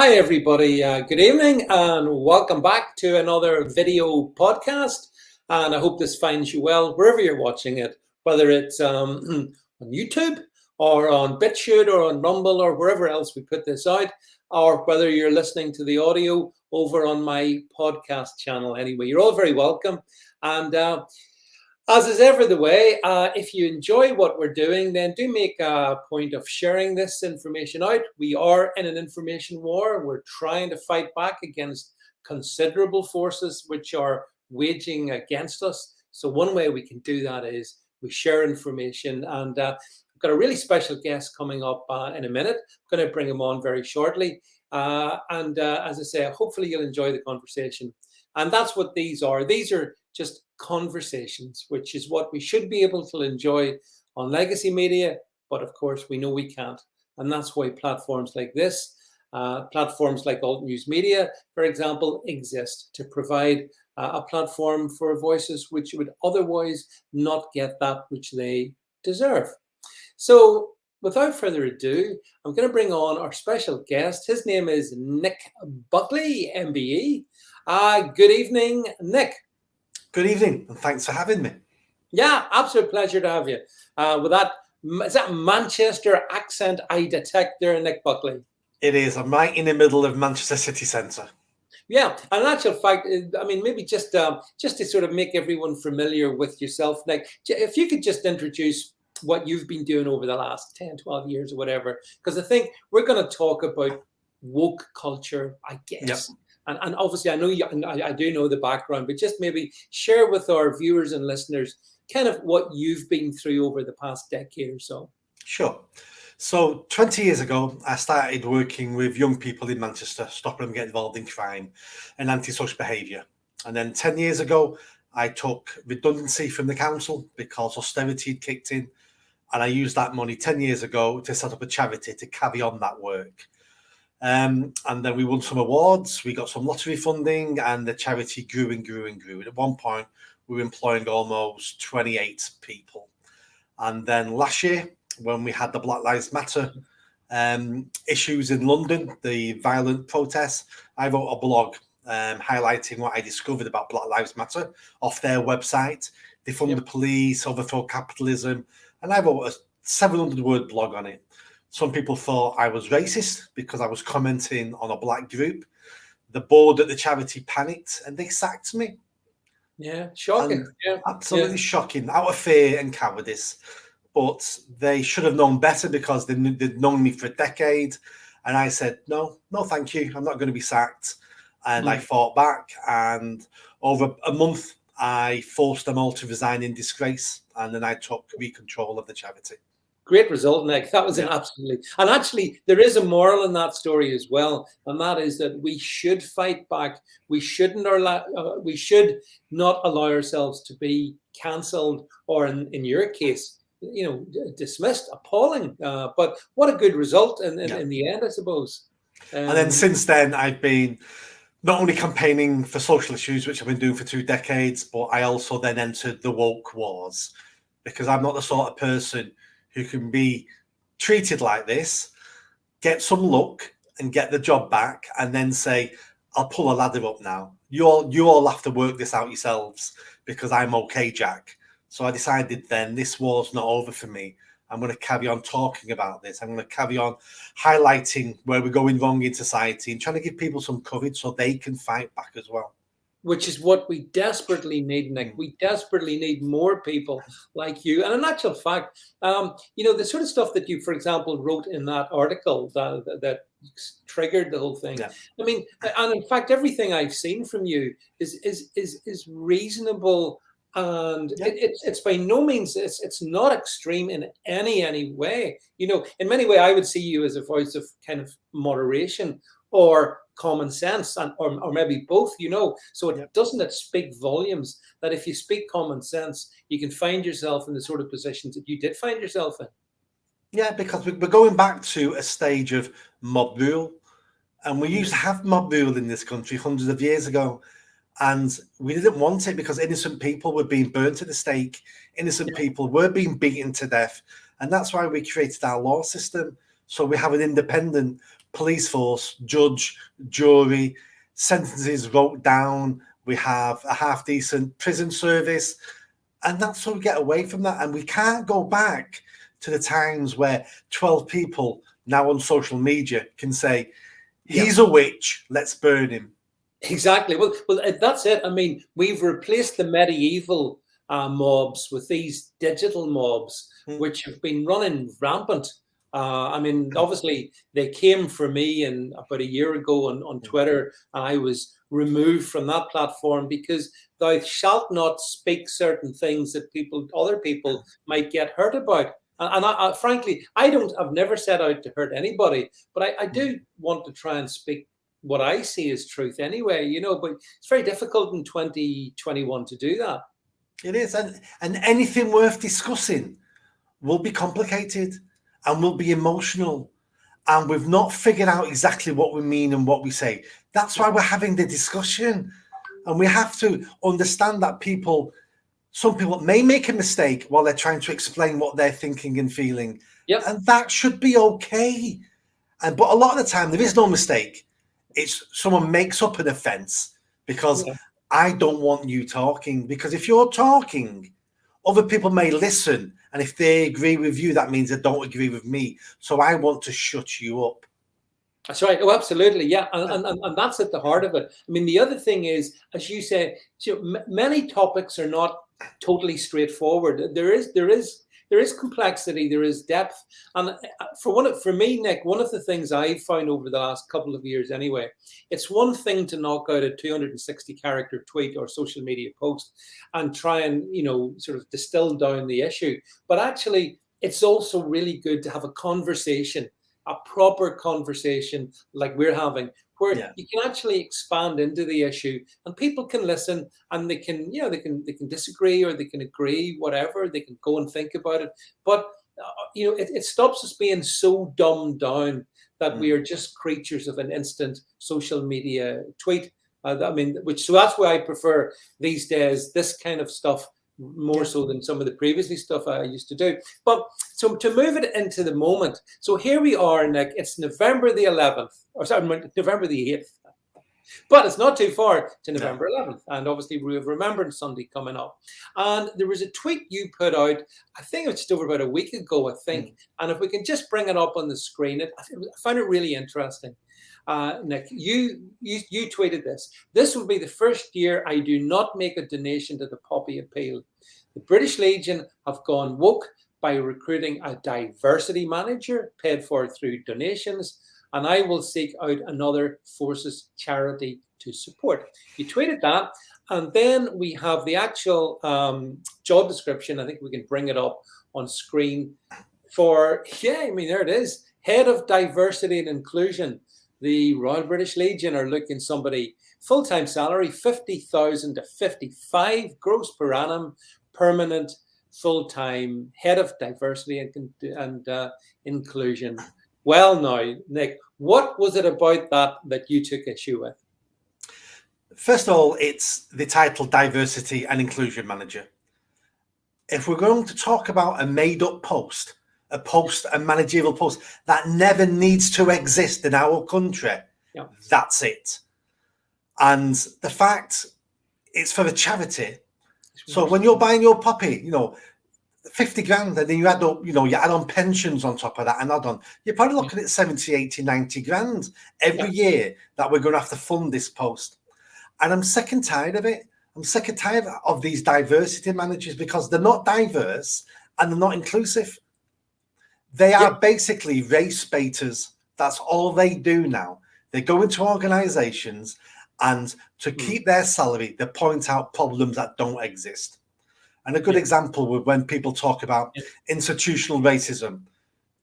Hi, everybody. Good evening and welcome back to another video podcast. And I hope this finds you well wherever you're watching it, whether it's on YouTube or on BitChute or on Rumble or wherever else we put this out, or whether you're listening to the audio over on my podcast channel. Anyway, you're all very welcome. And as is ever the way, if you enjoy what we're doing, then do make a point of sharing this information out. We are in an information war. We're trying to fight back against considerable forces which are waging against us. So one way we can do that is we share information. And I've got a really special guest coming up in a minute. I'm going to bring him on very shortly. As I say, hopefully you'll enjoy the conversation. And that's what these are. These are just conversations, which is what we should be able to enjoy on legacy media. But of course, we know we can't. And that's why platforms like this, platforms like Alt News Media, for example, exist to provide a platform for voices which would otherwise not get that which they deserve. So without further ado, I'm going to bring on our special guest. His name is Nick Buckley MBE. Good evening, Nick. Good evening, and thanks for having me. Yeah, absolute pleasure to have you. With that, is that Manchester accent I detect there, Nick Buckley? It is. I'm right in the middle of Manchester city centre. Yeah, and in actual fact, I mean, maybe just to sort of make everyone familiar with yourself, Nick, if you could just introduce what you've been doing over the last 10, 12 years or whatever, because I think we're going to talk about woke culture, I guess. Yep. And obviously, I know I do know the background, but just maybe share with our viewers and listeners kind of what you've been through over the past decade or so. Sure. So 20 years ago, I started working with young people in Manchester, stopping them getting involved in crime and antisocial behaviour. And then 10 years ago, I took redundancy from the council because austerity had kicked in. And I used that money 10 years ago to set up a charity to carry on that work. And then we won some awards, we got some lottery funding, and the charity grew and grew and grew. And at one point, we were employing almost 28 people. And then last year, when we had the Black Lives Matter issues in London, the violent protests, I wrote a blog highlighting what I discovered about Black Lives Matter off their website. They fund the police, overthrow capitalism, and I wrote a 700-word blog on it. Some people thought I was racist because I was commenting on a black group. The board at the charity panicked and they sacked me. Yeah, shocking. Absolutely shocking, out of fear and cowardice. But they should have known better because they'd known me for a decade. And I said, no, thank you. I'm not going to be sacked. And I fought back. And over a month, I forced them all to resign in disgrace. And then I took control of the charity. Great result, Nick. That was an absolutely, and actually there is a moral in that story as well, and that is that we should fight back. We should not allow ourselves to be cancelled, or in your case, dismissed. Appalling, but what a good result in the end, I suppose. And then since then, I've been not only campaigning for social issues, which I've been doing for 2 decades, but I also then entered the woke wars because I'm not the sort of person who can be treated like this, get some luck and get the job back and then say, I'll pull a ladder up now. You all have to work this out yourselves because I'm okay, Jack. So I decided then this war's not over for me. I'm going to carry on talking about this. I'm going to carry on highlighting where we're going wrong in society and trying to give people some courage so they can fight back as well. Which is what we desperately need, Nick. We desperately need more people like you. And in actual fact, the sort of stuff that you, for example, wrote in that article that triggered the whole thing. Yeah. I mean, and in fact, everything I've seen from you is reasonable, and it's by no means it's not extreme in any way. In many ways, I would see you as a voice of kind of moderation or common sense, or maybe both, so it speak volumes that if you speak common sense, you can find yourself in the sort of positions that you did find yourself in. Yeah, because we're going back to a stage of mob rule, and we used to have mob rule in this country hundreds of years ago, and we didn't want it because innocent people were being burnt at the stake, innocent people were being beaten to death, and that's why we created our law system, so we have an independent police force, judge, jury, sentences wrote down. We have a half-decent prison service. And that's how we get away from that. And we can't go back to the times where 12 people now on social media can say, he's a witch, let's burn him. Exactly. Well, that's it. I mean, we've replaced the medieval mobs with these digital mobs, which have been running rampant. I mean, obviously, they came for me about a year ago on Twitter, and I was removed from that platform because thou shalt not speak certain things that other people might get hurt about. And I, frankly, I've never set out to hurt anybody, but I do want to try and speak what I see as truth anyway, you know, but it's very difficult in 2021 to do that. It is. And anything worth discussing will be complicated and will be emotional. And we've not figured out exactly what we mean and what we say. That's why we're having the discussion. And we have to understand that some people may make a mistake while they're trying to explain what they're thinking and feeling. Yep. And that should be okay. But a lot of the time, there is no mistake. It's someone makes up an offense because I don't want you talking. Because if you're talking, other people may listen. And if they agree with you, that means they don't agree with me. So I want to shut you up. That's right. Oh, absolutely. Yeah. And that's at the heart of it. I mean, the other thing is, as you say, many topics are not totally straightforward. There is complexity, there is depth. And for me, Nick, one of the things I've found over the last couple of years anyway, it's one thing to knock out a 260 character tweet or social media post and try and, sort of distill down the issue. But actually, it's also really good to have a conversation, a proper conversation like we're having, where you can actually expand into the issue and people can listen and they can disagree or they can agree, whatever, they can go and think about it. But, it stops us being so dumbed down that we are just creatures of an instant social media tweet. So that's why I prefer these days this kind of stuff more so than some of the previously stuff I used to do. But so to move it into the moment, so here we are, Nick, it's November the 11th, or sorry, November the 8th, but it's not too far to November 11th. And obviously we have Remembrance Sunday coming up. And there was a tweet you put out, I think it was just over about a week ago, I think. And if we can just bring it up on the screen, I found it really interesting. Nick, you tweeted this. This will be the first year I do not make a donation to the Poppy Appeal. The British Legion have gone woke by recruiting a diversity manager paid for through donations, and I will seek out another forces charity to support. You tweeted that, and then we have the actual job description. I think we can bring it up on screen there it is. Head of Diversity and Inclusion. The Royal British Legion are looking somebody full-time salary, 50,000 to 55 gross per annum, permanent, full-time, head of diversity and inclusion. Well, now, Nick, what was it about that you took issue with? First of all, it's the title Diversity and Inclusion Manager. If we're going to talk about a made-up post, a managerial post that never needs to exist in our country, that's it. And the fact it's for a charity. So when you're buying your poppy, 50 grand, and then you add up, you add on pensions on top of that and add on, you're probably looking at 70, 80, 90 grand every year that we're going to have to fund this post. And I'm sick and tired of it. I'm sick and tired of these diversity managers because they're not diverse and they're not inclusive. They are basically race baiters. That's all they do now. They go into organizations and to keep their salary, they point out problems that don't exist. And a good example would when people talk about institutional racism.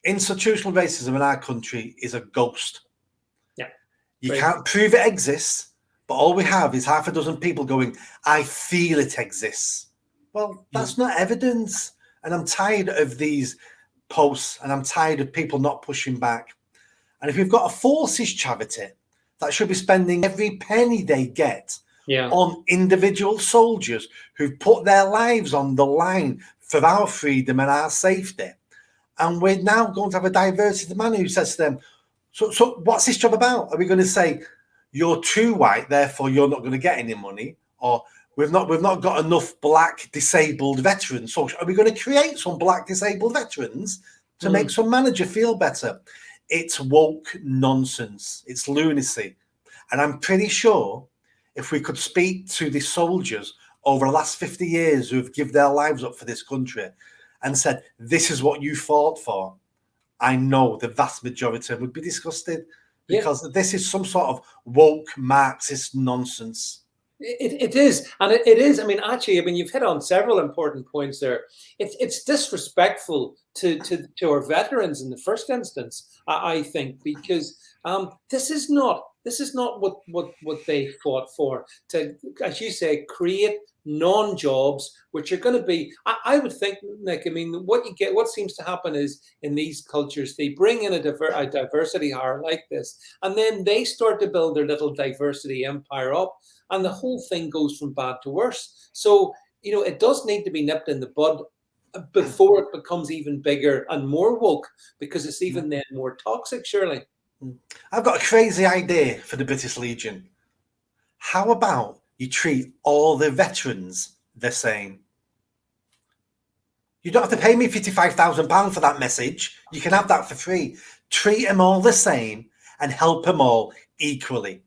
Institutional racism in our country is a ghost. You can't prove it exists, but all we have is half a dozen people going, I feel it exists. Well, that's not evidence. And I'm tired of these posts and I'm tired of people not pushing back. And if we've got a forces charity that should be spending every penny they get on individual soldiers who've put their lives on the line for our freedom and our safety, and we're now going to have a diversity man who says to them, So what's this job about? Are we going to say you're too white, therefore you're not going to get any money, or we've not got enough black disabled veterans? So are we going to create some black disabled veterans to make some manager feel better? It's woke nonsense. It's lunacy. And I'm pretty sure if we could speak to the soldiers over the last 50 years who have given their lives up for this country and said, this is what you fought for, I know the vast majority would be disgusted, because this is some sort of woke Marxist nonsense. It is, and it is. I mean, actually, you've hit on several important points there. It's disrespectful to our veterans in the first instance, I think, because this is not what they fought for. To, as you say, create non-jobs, which are going to be. I would think, Nick. I mean, what seems to happen is in these cultures, they bring in a diversity hire like this, and then they start to build their little diversity empire up. And the whole thing goes from bad to worse. So, it does need to be nipped in the bud before it becomes even bigger and more woke, because it's even then more toxic, surely. I've got a crazy idea for the British Legion. How about you treat all the veterans the same? You don't have to pay me £55,000 for that message. You can have that for free. Treat them all the same and help them all equally.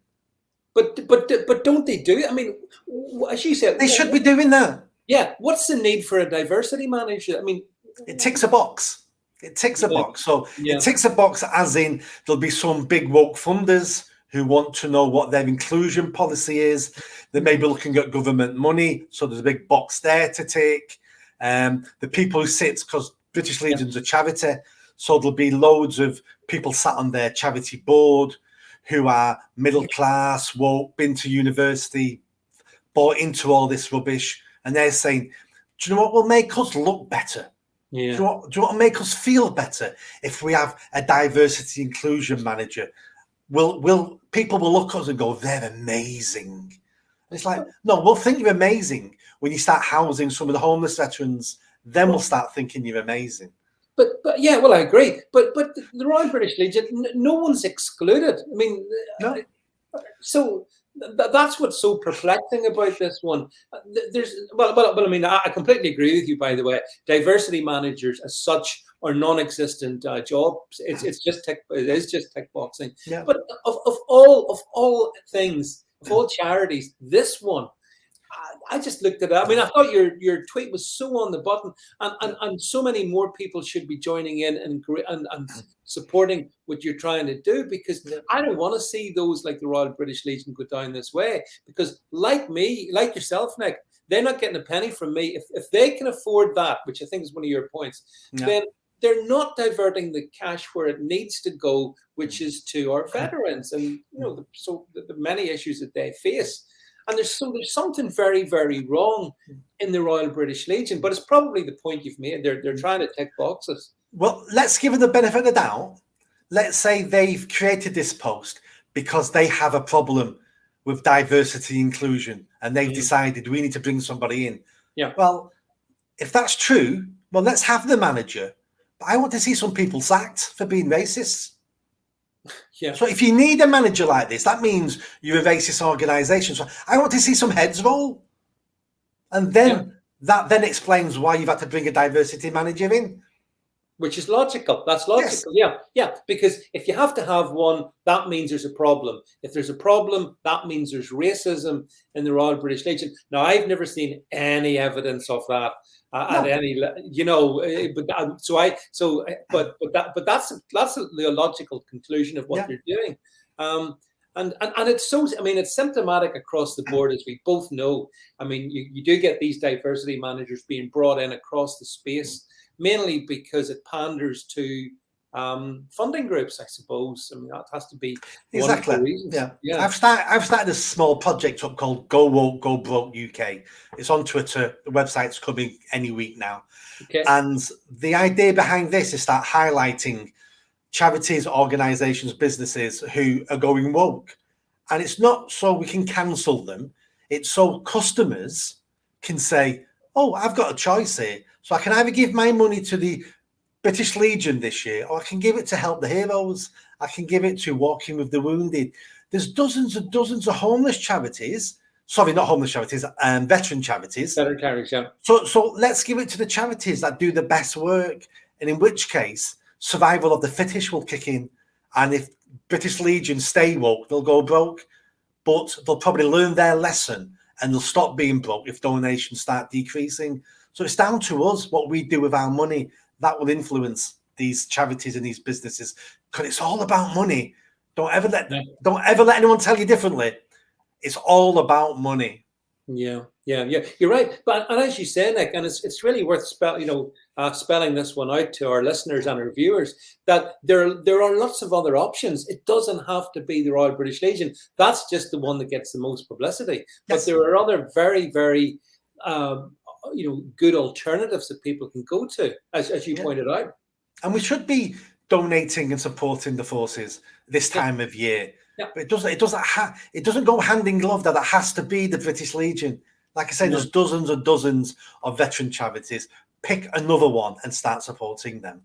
But don't they do it? I mean, as you said, they should be doing that. Yeah. What's the need for a diversity manager? I mean, it ticks a box. It ticks a box. So it ticks a box as in there'll be some big woke funders who want to know what their inclusion policy is. They may be looking at government money. So there's a big box there to take. The people who sit, because British Legion's a charity. So there'll be loads of people sat on their charity board who are middle class, woke, been to university, bought into all this rubbish. And they're saying, do you know what will make us look better? Yeah. Do you know what will make us feel better if we have a diversity inclusion manager? People will look at us and go, they're amazing. And it's like, no, we'll think you're amazing when you start housing some of the homeless veterans. Then we'll start thinking you're amazing. But yeah, well, I agree. But the Royal British Legion, no one's excluded. I mean, no. So that's what's so perplexing about this one. But I mean, I completely agree with you. By the way, diversity managers as such are non-existent jobs. It is just tick boxing. Yeah. But of all things, of all charities, this one. I just looked at it. I mean, I thought your tweet was so on the button, and so many more people should be joining in and supporting what you're trying to do, because I don't want to see those like the Royal British Legion go down this way, because like me, like yourself, Nick, they're not getting a penny from me. If they can afford that, which I think is one of your points, then they're not diverting the cash where it needs to go, which is to our veterans and the many issues that they face. And there's something very, very wrong in the Royal British Legion, but it's probably the point you've made. They're trying to tick boxes. Well, let's give them the benefit of the doubt. Let's say they've created this post because they have a problem with diversity inclusion, and they've decided we need to bring somebody in. Yeah. Well, if that's true, well, let's have the manager. But I want to see some people sacked for being racists. Yeah. So if you need a manager like this, that means you're a racist organisation. So I want to see some heads roll. And then that then explains why you've had to bring a diversity manager in. Which is logical. That's logical. Yes. Yeah. Because if you have to have one, that means there's a problem. If there's a problem, that means there's racism in the Royal British Legion. Now, I've never seen any evidence of that at any, but that's the logical conclusion of what they're doing. And it's so, I mean, it's symptomatic across the board, as we both know. I mean, you do get these diversity managers being brought in across the space, mainly because it panders to funding groups, I suppose. I mean, that has to be exactly one of the reasons. Yeah. I've started a small project up called Go Woke, Go Broke UK. It's on Twitter. The website's coming any week now. Okay. And the idea behind this is start highlighting charities, organisations, businesses who are going woke. And it's not so we can cancel them. It's so customers can say, oh, I've got a choice here. So I can either give my money to the British Legion this year, or I can give it to Help the Heroes. I can give it to Walking with the Wounded. There's dozens and dozens of homeless charities. Sorry, not homeless charities, veteran charities. Better charities, yeah. So let's give it to the charities that do the best work. And in which case, survival of the fittest will kick in. And if British Legion stay woke, they'll go broke. But they'll probably learn their lesson and they'll stop being broke if donations start decreasing. So it's down to us what we do with our money. That will influence these charities and these businesses, because it's all about money. Don't ever let anyone tell you differently. It's all about money. Yeah. You're right. But and as you say, Nick, and it's really worth spelling this one out to our listeners and our viewers, that there are lots of other options. It doesn't have to be the Royal British Legion. That's just the one that gets the most publicity. Yes. But there are other very, very good alternatives that people can go to, as you pointed out. And we should be donating and supporting the forces this time of year. Yeah. But it doesn't go hand in glove that it has to be the British Legion. Like I say, there's dozens and dozens of veteran charities. Pick another one and start supporting them.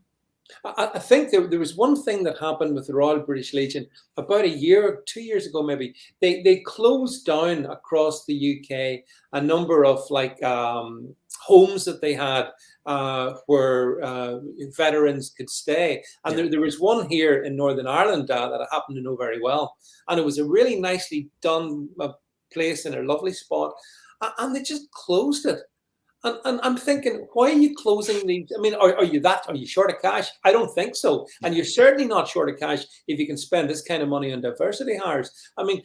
I think there was one thing that happened with the Royal British Legion about a year or 2 years ago, maybe. They closed down across the UK a number of homes that they had where veterans could stay. And there was one here in Northern Ireland that I happen to know very well. And it was a really nicely done place in a lovely spot. And they just closed it. And I'm thinking, why are you closing these? I mean, are you short of cash? I don't think so. And you're certainly not short of cash if you can spend this kind of money on diversity hires. I mean,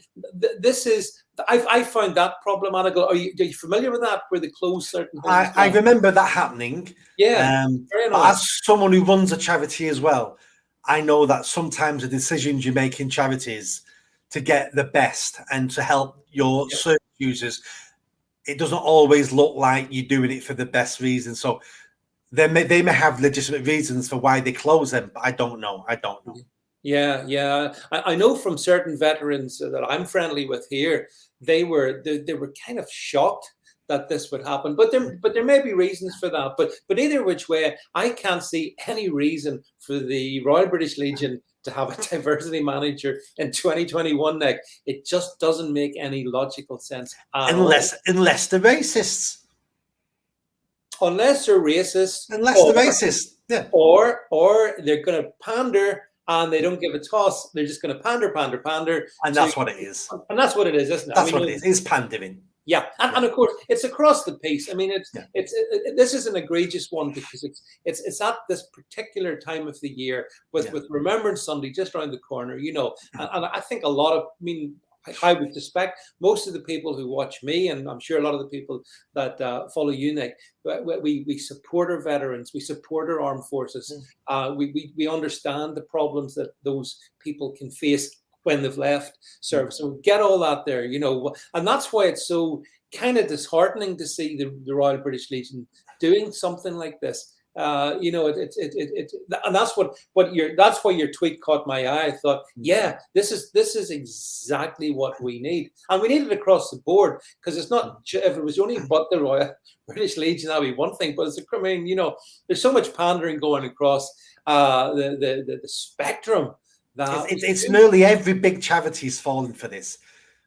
I found that problematical. Are you familiar with that, where they close certain things? I remember that happening. Yeah. But as someone who runs a charity as well, I know that sometimes the decisions you make in charities to get the best and to help your service users, it doesn't always look like you're doing it for the best reason. So they may have legitimate reasons for why they close them, but I don't know. Yeah. I know from certain veterans that I'm friendly with here, they were kind of shocked that this would happen. But there may be reasons for that. But either which way, I can't see any reason for the Royal British Legion to have a diversity manager in 2021, Nick. It just doesn't make any logical sense. Unless they're racists. Unless they're racist. Unless they're racist. Yeah. Or they're going to pander and they don't give a toss. They're just going to pander. And that's what it is. And that's what it is, isn't it? That's what it is. It's pandering. Yeah, and of course it's across the piece. I mean, this is an egregious one because it's at this particular time of the year with Remembrance Sunday just around the corner, and I think a lot of, I would suspect most of the people who watch me, and I'm sure a lot of the people that follow you, Nick, we support our veterans, we support our armed forces, we understand the problems that those people can face when they've left service. So get all that there, and that's why it's so kind of disheartening to see the Royal British Legion doing something like this. And that's why your tweet caught my eye. I thought, this is exactly what we need, and we need it across the board, because it's not, if it was only but the Royal British Legion, that'd be one thing, but there's so much pandering going across the spectrum. It's nearly every big charity's fallen for this.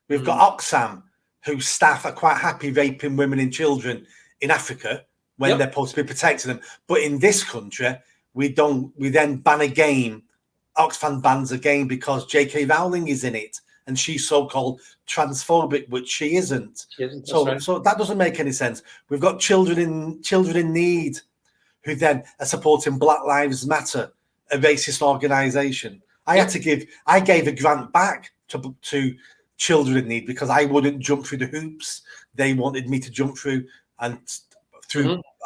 We've got Oxfam, whose staff are quite happy raping women and children in Africa when they're supposed to be protecting them. But in this country, we then ban a game. Oxfam bans a game because J.K. Rowling is in it and she's so-called transphobic, which she isn't. So that doesn't make any sense. We've got children in need who then are supporting Black Lives Matter, a racist organisation. I gave a grant back to children in need because I wouldn't jump through the hoops they wanted me to jump through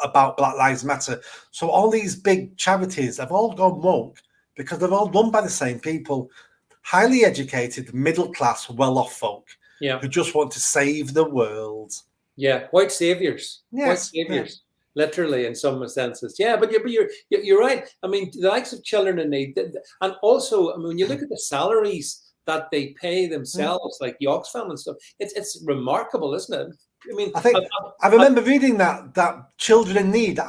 about Black Lives Matter. So all these big charities have all gone woke because they're all run by the same people, highly educated, middle class, well-off folk who just want to save the world. Yeah, white saviors. Yes. White saviors. Literally, in some senses, but you're right. I mean, the likes of children in need, and also, when you look at the salaries that they pay themselves, like the Oxfam and stuff, it's remarkable, isn't it? I mean, I remember reading that children in need.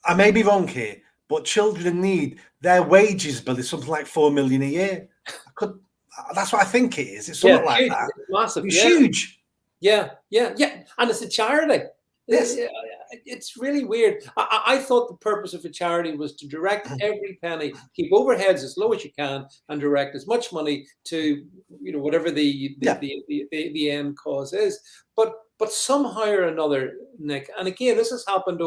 I may be wrong here, but children in need, their wages bill is something like 4 million a year. That's what I think it is. It's Yeah, something like huge, that. massive. It's Yeah, huge. yeah, yeah, yeah. And it's a charity. Yes. It's really weird. I thought the purpose of a charity was to direct every penny, keep overheads as low as you can, and direct as much money to whatever Yeah. the end cause is. But somehow or another, Nick, and again, this has happened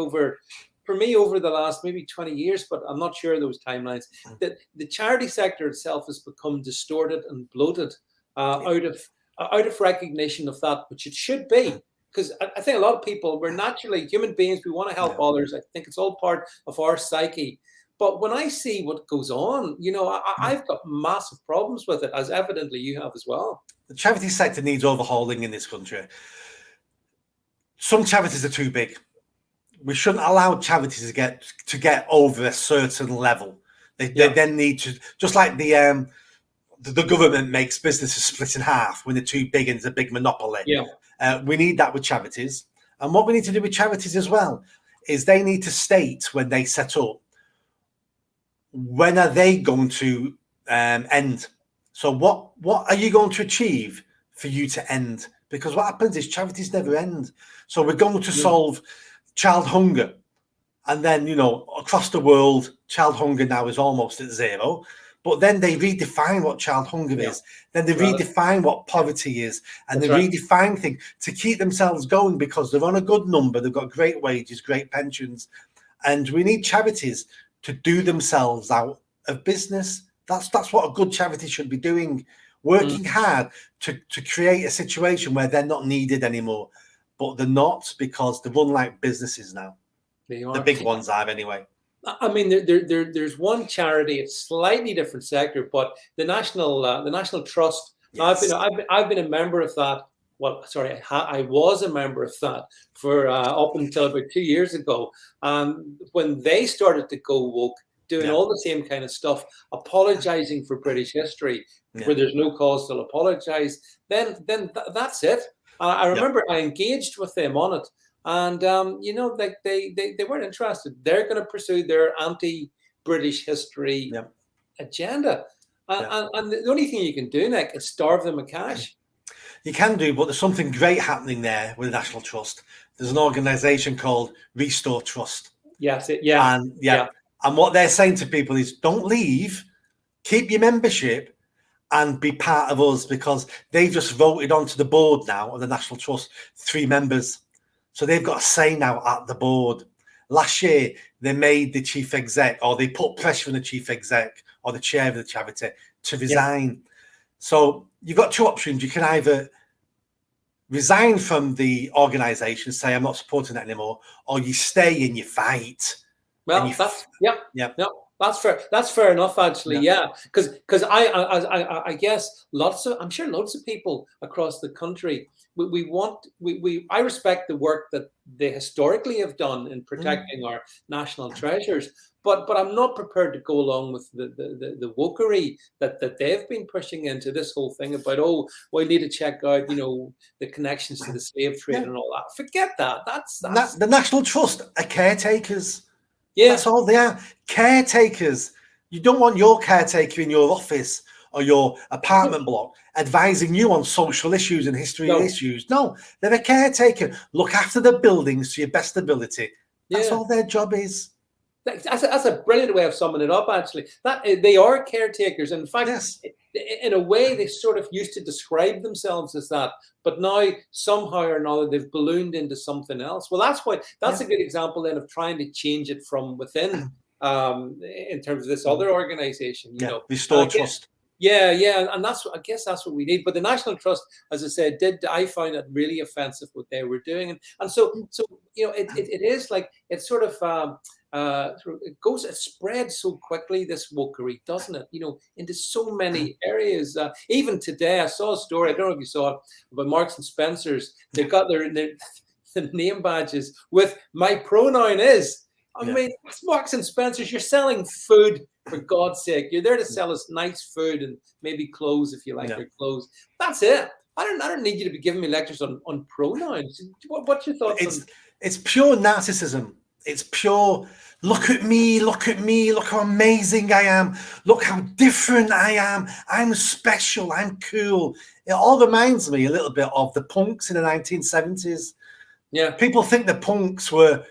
for me over the last maybe 20 years, but I'm not sure of those timelines, that the charity sector itself has become distorted and bloated out of recognition of that, which it should be. Because I think a lot of people, we're naturally human beings, we want to help others. I think it's all part of our psyche. But when I see what goes on, I've got massive problems with it, as evidently you have as well. The charity sector needs overhauling in this country. Some charities are too big. We shouldn't allow charities to get over a certain level. They then need to, just like the government makes businesses split in half when they're too big and it's a big monopoly. Yeah. We need that with charities. And what we need to do with charities as well is they need to state when they set up, when are they going to end? So what are you going to achieve for you to end? Because what happens is charities never end. So we're going to solve child hunger. And then, across the world, child hunger now is almost at zero. But then they redefine what child hunger is. Then they redefine what poverty is. And they redefine things to keep themselves going because they're on a good number. They've got great wages, great pensions. And we need charities to do themselves out of business. That's what a good charity should be doing. Working hard to create a situation where they're not needed anymore. But they're not, because they run like businesses now. They are. The big ones are anyway. I mean, there's one charity, it's slightly different sector, but the National Trust. Yes. I've been a member of that. Well, sorry, I was a member of that for up until about 2 years ago. When they started to go woke, doing all the same kind of stuff, apologizing for British history, where there's no cause to apologize, then that's it. I remember I engaged with them on it. And like they weren't interested. They're going to pursue their anti-British history agenda, and the only thing you can do, Nick, is starve them of cash. You can do, but there's something great happening there with the National Trust. There's an organisation called Restore Trust. Yes, and what they're saying to people is, don't leave, keep your membership, and be part of us, because they've just voted onto the board now of the National Trust 3 members. So they've got a say now at the board. Last year, they made the chief exec, or they put pressure on the chief exec or the chair of the charity to resign. Yeah. So you've got 2 options. You can either resign from the organisation, say, I'm not supporting it anymore, or you stay and you fight. Well, that's fair. That's fair enough, actually. Yeah, because I guess I'm sure lots of people across the country, I respect the work that they historically have done in protecting our national treasures, but I'm not prepared to go along with the wokery that they've been pushing into this whole thing about, we need to check out the connections to the slave trade and all that. Forget that. That's the National Trust are caretakers. Yeah, that's all they are. Caretakers. You don't want your caretaker in your office or your apartment block advising you on social issues and history issues. No, they're a caretaker. Look after the buildings to your best ability. That's all their job is. That's a brilliant way of summing it up, actually. That they are caretakers. In fact, in a way, they sort of used to describe themselves as that, but now somehow or another they've ballooned into something else. Well, that's a good example then of trying to change it from within, in terms of this other organization. Restore Trust. Yeah, and I guess that's what we need. But the National Trust, as I said, I find it really offensive what they were doing, and so it is like it's sort of. It spreads so quickly, this wokery, doesn't it? Into so many areas. Even today, I saw a story. I don't know if you saw it, about Marks and Spencer's. They've got their name badges with "my pronoun is." I mean, it's Marks and Spencer's. You're selling food, for God's sake. You're there to sell us nice food and maybe clothes if you like your clothes. That's it. I don't need you to be giving me lectures on pronouns. What's your thoughts on? It's pure narcissism. It's pure, look at me, look at me, look how amazing I am, look how different I am, I'm special, I'm cool. It all reminds me a little bit of the punks in the 1970s. Yeah. People think the punks were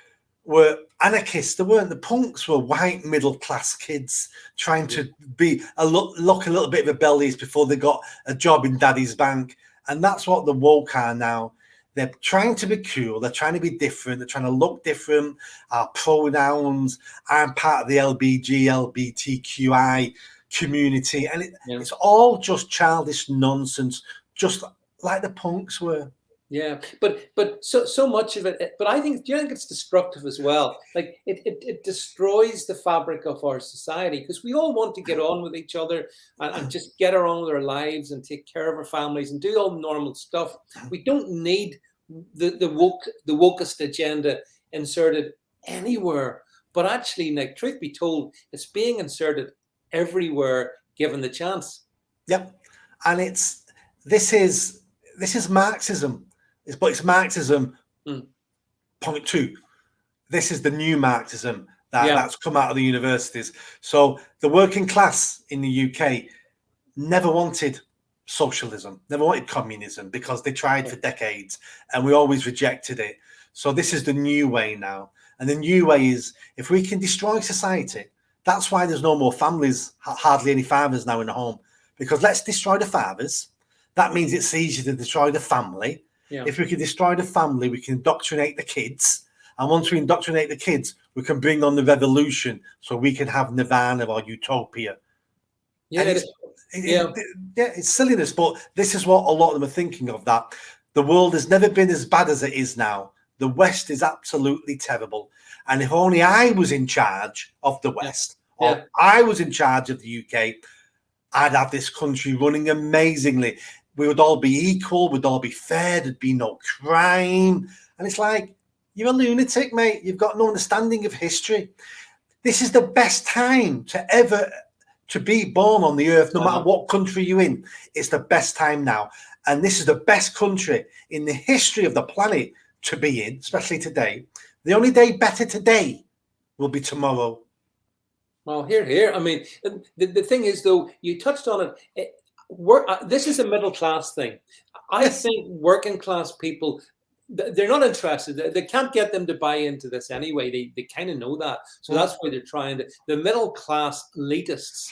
anarchists. They weren't. The punks were white middle class kids trying to be look a little bit rebellious before they got a job in daddy's bank. And that's what the woke are now. They're trying to be cool. They're trying to be different. They're trying to look different. Our pronouns. I'm part of the LBTQI community, and it's all just childish nonsense, just like the punks were. Yeah, but so much of it. But do you think it's destructive as well? Like it destroys the fabric of our society, because we all want to get on with each other and just get on with our lives and take care of our families and do all the normal stuff. We don't need the wokest agenda inserted anywhere. But actually, like, truth be told, it's being inserted everywhere given the chance. Yep, and this is Marxism. It's Marxism point 2. This is the new Marxism that's come out of the universities. So the working class in the UK never wanted socialism, never wanted communism, because they tried for decades and we always rejected it. So this is the new way now. And the new way is, if we can destroy society, that's why there's no more families, hardly any fathers now in the home, because let's destroy the fathers. That means it's easier to destroy the family. Yeah. If we can destroy the family, we can indoctrinate the kids. And once we indoctrinate the kids, we can bring on the revolution, so we can have nirvana or utopia. Yeah, it's silliness, but this is what a lot of them are thinking of, that the world has never been as bad as it is now. The West is absolutely terrible. And if only I was in charge of the West, or I was in charge of the UK, I'd have this country running amazingly. We would all be equal. We'd all be fair. There'd be no crime. And it's like, you're a lunatic, mate. You've got no understanding of history. This is the best time to be born on the earth, no matter what country you're in. It's the best time now. And this is the best country in the history of the planet to be in, especially today. The only day better today will be tomorrow. Well, here. I mean, the thing is, though, you touched on it. This is a middle class thing. I think working class people, they're not interested. They can't get them to buy into this anyway. They kind of know that. So that's why they're trying to. The middle class elitists,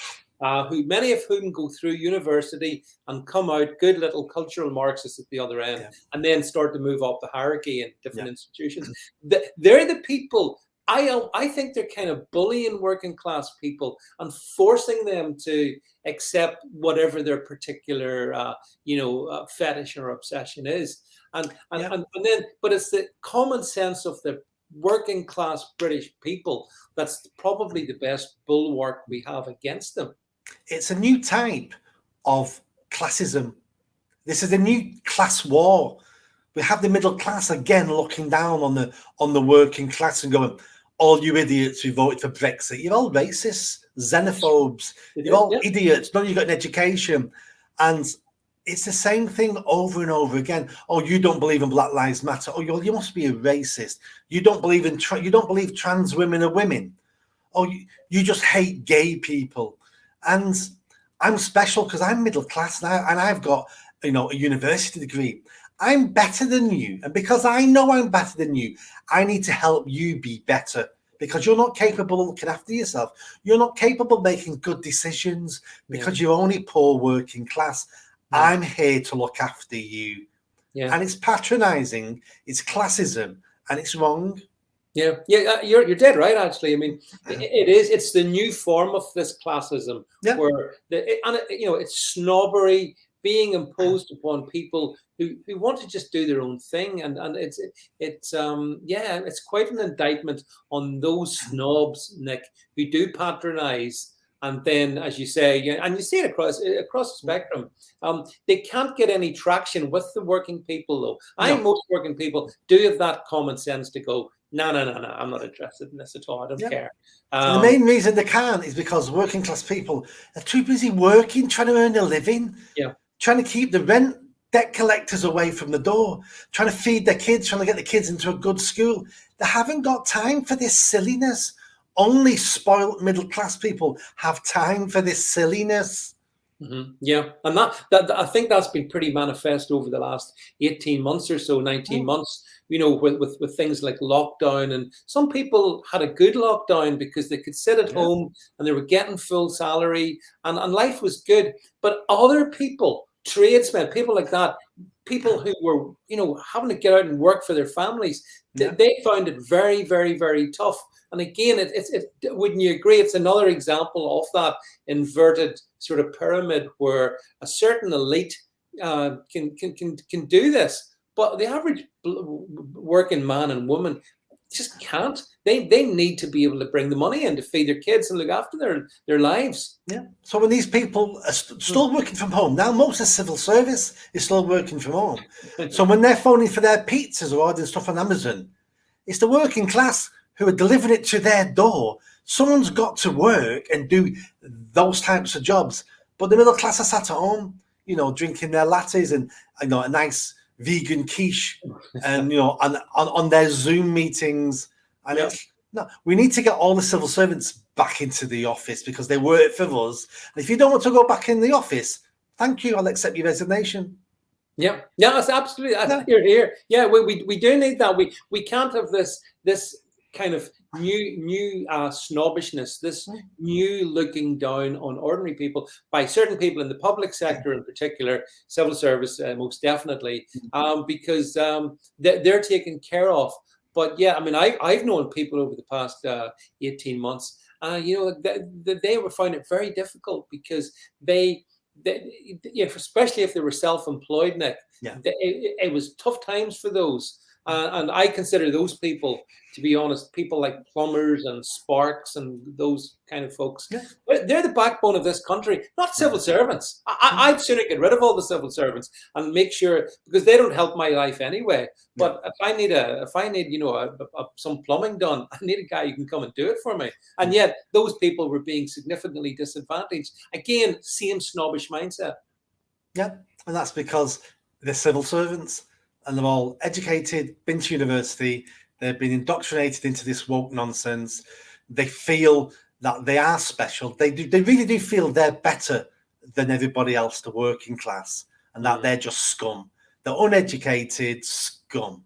who many of whom go through university and come out good little cultural Marxists at the other end, and then start to move up the hierarchy in different institutions. They're the people. I think they're kind of bullying working class people and forcing them to accept whatever their particular, fetish or obsession is. And then, but it's the common sense of the working class British people that's probably the best bulwark we have against them. It's a new type of classism. This is a new class war. We have the middle class again looking down on the working class and going, all you idiots who voted for Brexit, you're all racists, xenophobes, you're all idiots, none of you got an education. And it's the same thing over and over again. Oh, you don't believe in Black Lives Matter. Oh, you must be a racist. You don't believe you don't believe trans women are women. Oh, you just hate gay people. And I'm special because I'm middle class now and I've got, a university degree. I'm better than you. And because I know I'm better than you, I need to help you be better, because you're not capable of looking after yourself. You're not capable of making good decisions because you're only poor working class. I'm here to look after you. Yeah. And it's patronizing, it's classism, and it's wrong. You're dead right, actually. I mean, it's the new form of this classism where it's snobbery being imposed upon people who want to just do their own thing, and it's quite an indictment on those snobs, Nick, who do patronize, and then, as you say, and you see it across the spectrum, they can't get any traction with the working people, though. I think most working people do have that common sense to go, no, I'm not interested in this at all. I don't care. The main reason they can't is because working class people are too busy working, trying to earn a living, trying to keep the rent debt collectors away from the door, trying to feed their kids, trying to get the kids into a good school. They haven't got time for this silliness. Only spoiled middle class people have time for this silliness. Yeah, and that I think that's been pretty manifest over the last 18 months or so, 19 months, with things like lockdown. And some people had a good lockdown because they could sit at home and they were getting full salary and life was good. But other people, tradesmen, people like that, people who were, having to get out and work for their families, they found it very, very, very tough. And again, wouldn't you agree? It's another example of that inverted sort of pyramid where a certain elite can do this, but the average working man and woman just can't. They need to be able to bring the money in to feed their kids and look after their lives. Yeah. So when these people are still working from home, now most of the civil service is still working from home. So when they're phoning for their pizzas or ordering stuff on Amazon, it's the working class who are delivering it to their door. Someone's got to work and do those types of jobs. But the middle class are sat at home, drinking their lattes and a nice vegan quiche and on their Zoom meetings. And we need to get all the civil servants back into the office because they work for us. And if you don't want to go back in the office, thank you, I'll accept your resignation. Yeah, that's absolutely. You're here. Yeah, we do need that. We can't have this kind of new snobbishness, this new looking down on ordinary people by certain people in the public sector, in particular, civil service, most definitely, because they're taken care of. But yeah, I mean, I've known people over the past 18 months, they were finding it very difficult because they especially if they were self-employed, Nick, it was tough times for those. And I consider those people, to be honest, people like plumbers and sparks and those kind of folks. They're the backbone of this country, not civil servants. I'd sooner get rid of all the civil servants and make sure, because they don't help my life anyway. But if I need some plumbing done, I need a guy who can come and do it for me. And yet those people were being significantly disadvantaged. Again, same snobbish mindset. Yeah, and that's because they're civil servants. And they're all educated, been to university, they've been indoctrinated into this woke nonsense. They feel that they are special. They really do feel they're better than everybody else, the working class, and that they're just scum. They're uneducated scum.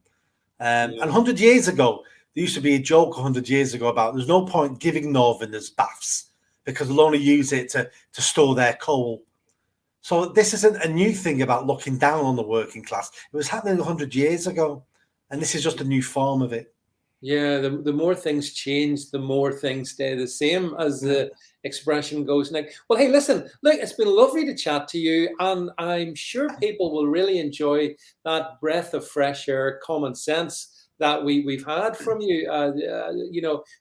And 100 years ago, there used to be a joke 100 years ago about there's no point giving Northerners baths because they'll only use it to store their coal. So this isn't a new thing about looking down on the working class. It was happening 100 years ago, and this is just a new form of it. Yeah, the more things change, the more things stay the same, as the expression goes, Nick. Well, hey, listen, look, it's been lovely to chat to you, and I'm sure people will really enjoy that breath of fresh air, common sense that we've had from you.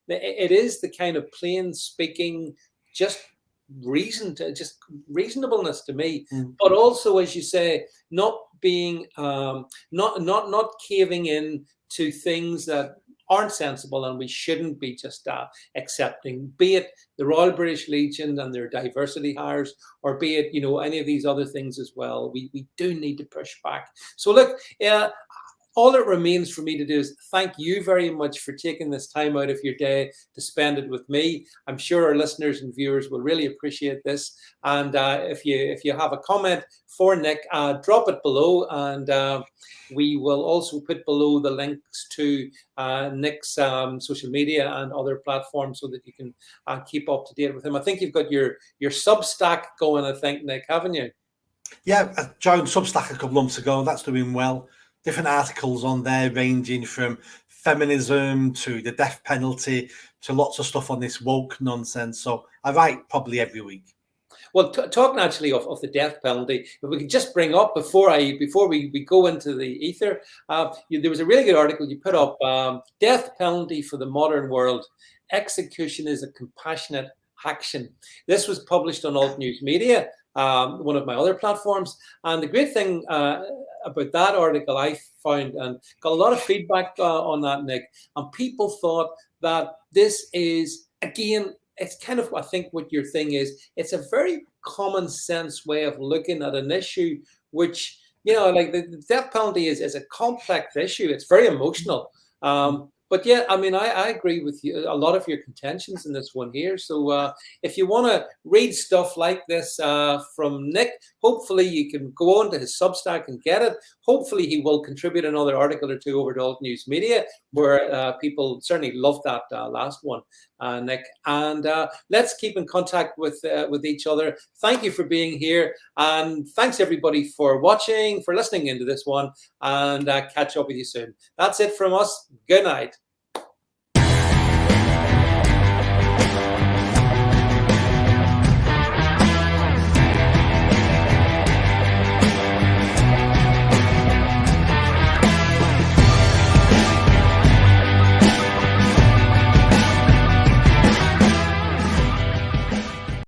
It is the kind of plain speaking, just reasonableness to me, but also, as you say, not being not caving in to things that aren't sensible and we shouldn't be just accepting, be it the Royal British Legion and their diversity hires, or be it any of these other things as well. We do need to push back. So look, all it remains for me to do is thank you very much for taking this time out of your day to spend it with me. I'm sure our listeners and viewers will really appreciate this. And if you have a comment for Nick, drop it below, and we will also put below the links to Nick's social media and other platforms so that you can keep up to date with him. I think you've got your Substack going, I think, Nick, haven't you? Yeah, I joined Substack a couple of months ago. That's doing well. Different articles on there ranging from feminism to the death penalty to lots of stuff on this woke nonsense. So I write probably every week. Well, talking actually of the death penalty, if we could just bring up before we go into the ether, there was a really good article you put up, Death Penalty for the Modern World, Execution is a Compassionate Action. This was published on Alt News Media, one of my other platforms. And the great thing about that article, I found, and got a lot of feedback on that, Nick, and people thought that this is, again, it's kind of, I think what your thing is, it's a very common sense way of looking at an issue which like the death penalty is a complex issue. It's very emotional. But yeah, I mean, I agree with you, a lot of your contentions in this one here. So if you want to read stuff like this from Nick, hopefully you can go on to his Substack and get it. Hopefully he will contribute another article or two over to Alt News Media, where people certainly loved that last one, Nick. And let's keep in contact with each other. Thank you for being here. And thanks everybody for watching, for listening into this one, and catch up with you soon. That's it from us. Good night.